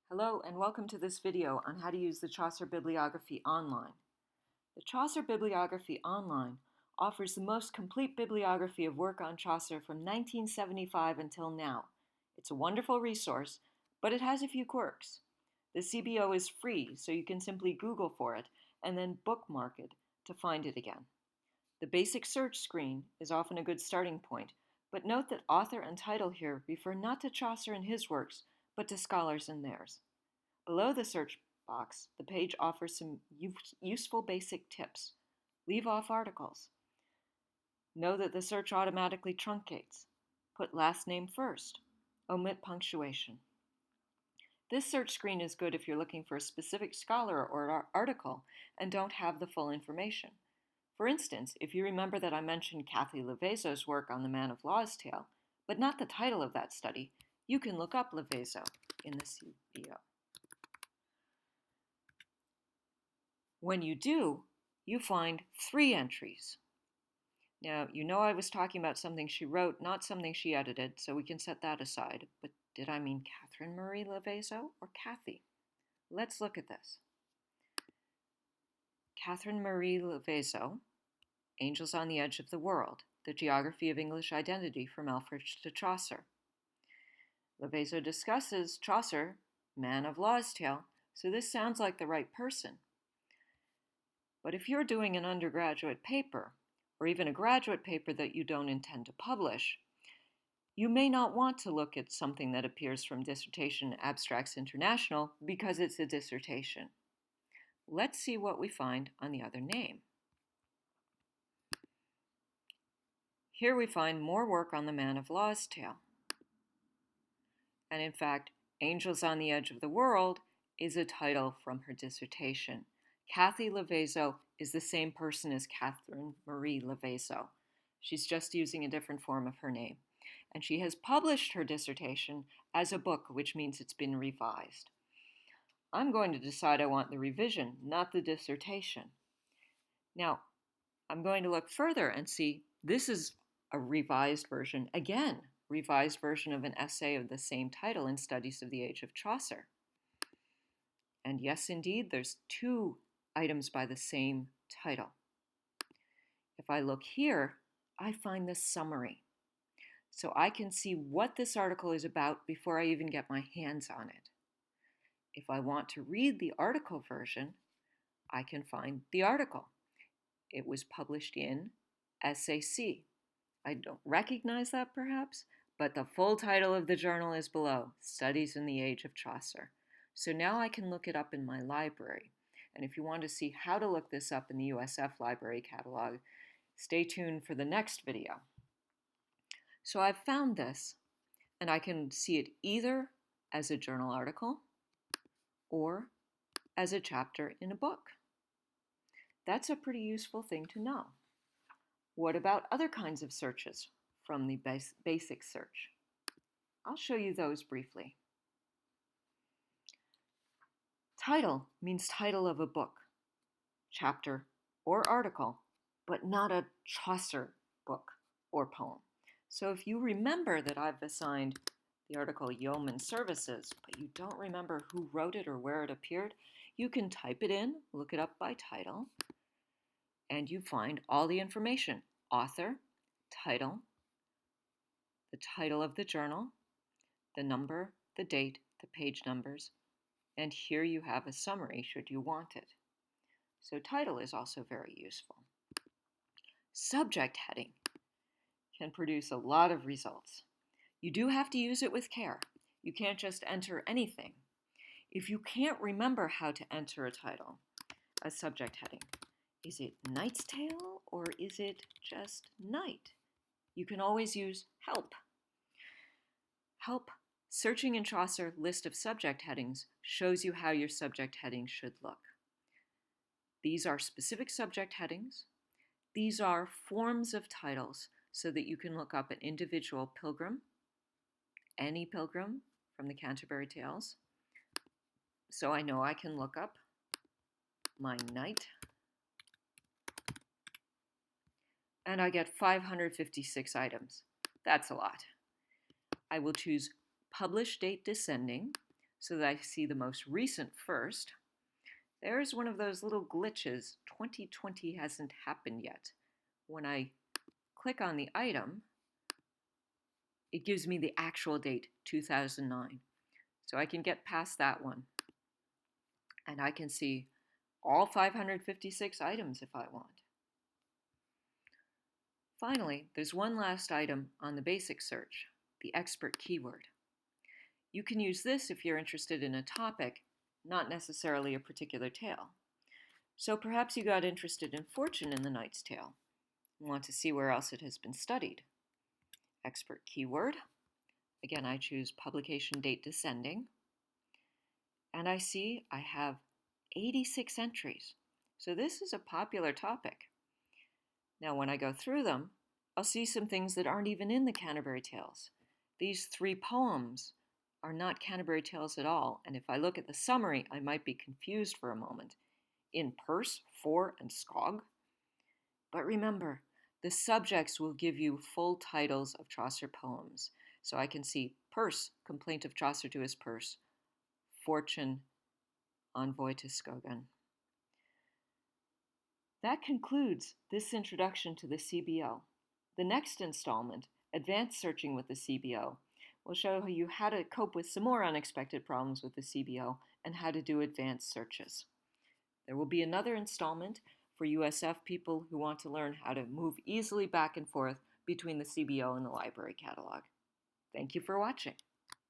Hello and welcome to this video on how to use the Chaucer Bibliography online. The Chaucer Bibliography online offers the most complete bibliography of work on Chaucer from 1975 until now. It's a wonderful resource, but it has a few quirks. The CBO is free, so you can simply Google for it and then bookmark it to find it again. The basic search screen is often a good starting point, but note that author and title here refer not to Chaucer and his works, but to scholars and theirs. Below the search box, the page offers some useful basic tips. Leave off articles. Know that the search automatically truncates. Put last name first. Omit punctuation. This search screen is good if you're looking for a specific scholar or article and don't have the full information. For instance, if you remember that I mentioned Cathy Levazo's work on the Man of Law's Tale, but not the title of that study, you can look up Levazo in the CBO. When you do, you find 3 entries. Now, you know I was talking about something she wrote, not something she edited, so we can set that aside. But did I mean Catherine Marie Levazo or Cathy? Let's look at this. Catherine Marie Levazo, Angels on the Edge of the World, The Geography of English Identity from Alfred to Chaucer. Levazo discusses Chaucer, Man of Law's Tale, so this sounds like the right person. But if you're doing an undergraduate paper, or even a graduate paper that you don't intend to publish, you may not want to look at something that appears from Dissertation Abstracts International because it's a dissertation. Let's see what we find on the other name. Here we find more work on the Man of Law's Tale. And in fact, Angels on the Edge of the World is a title from her dissertation. Cathy Levazo is the same person as Catherine Marie Levazo. She's just using a different form of her name. And she has published her dissertation as a book, which means it's been revised. I'm going to decide I want the revision, not the dissertation. Now, I'm going to look further and see this is a revised version, again, revised version of an essay of the same title in Studies of the Age of Chaucer. And yes, indeed, there's 2 items by the same title. If I look here, I find the summary. So I can see what this article is about before I even get my hands on it. If I want to read the article version, I can find the article. It was published in SAC. I don't recognize that perhaps, but the full title of the journal is below, Studies in the Age of Chaucer. So now I can look it up in my library. And if you want to see how to look this up in the USF library catalog, stay tuned for the next video. So I've found this, and I can see it either as a journal article or as a chapter in a book. That's a pretty useful thing to know. What about other kinds of searches from the basic search? I'll show you those briefly. Title means title of a book, chapter, or article, but not a Chaucer book or poem. So if you remember that I've assigned the article Yeoman Services, but you don't remember who wrote it or where it appeared, you can type it in, look it up by title, and you find all the information: author, title, the title of the journal, the number, the date, the page numbers, and here you have a summary should you want it. So title is also very useful. Subject heading can produce a lot of results. You do have to use it with care. You can't just enter anything. If you can't remember how to enter a title, a subject heading, is it Knight's Tale or is it just Knight? You can always use help. Help searching in Chaucer list of subject headings shows you how your subject heading should look. These are specific subject headings. These are forms of titles so that you can look up an individual pilgrim, any pilgrim from the Canterbury Tales. So I know I can look up my knight, and I get 556 items. That's a lot. I will choose Publish Date Descending, so that I see the most recent first. There's one of those little glitches. 2020 hasn't happened yet. When I click on the item, it gives me the actual date, 2009. So I can get past that one. And I can see all 556 items if I want. Finally, there's one last item on the basic search, the expert keyword. You can use this if you're interested in a topic, not necessarily a particular tale. So perhaps you got interested in fortune in the Knight's Tale and want to see where else it has been studied. Expert keyword. Again, I choose publication date descending. And I see I have 86 entries. So this is a popular topic. Now, when I go through them, I'll see some things that aren't even in the Canterbury Tales. These 3 poems are not Canterbury Tales at all, and if I look at the summary, I might be confused for a moment. In Perse, For, and Skog. But remember, the subjects will give you full titles of Chaucer poems. So I can see Perse, Complaint of Chaucer to his Purse, Fortune, Envoy to Skogan. That concludes this introduction to the CBO. The next installment, Advanced Searching with the CBO, will show you how to cope with some more unexpected problems with the CBO and how to do advanced searches. There will be another installment for USF people who want to learn how to move easily back and forth between the CBO and the library catalog. Thank you for watching.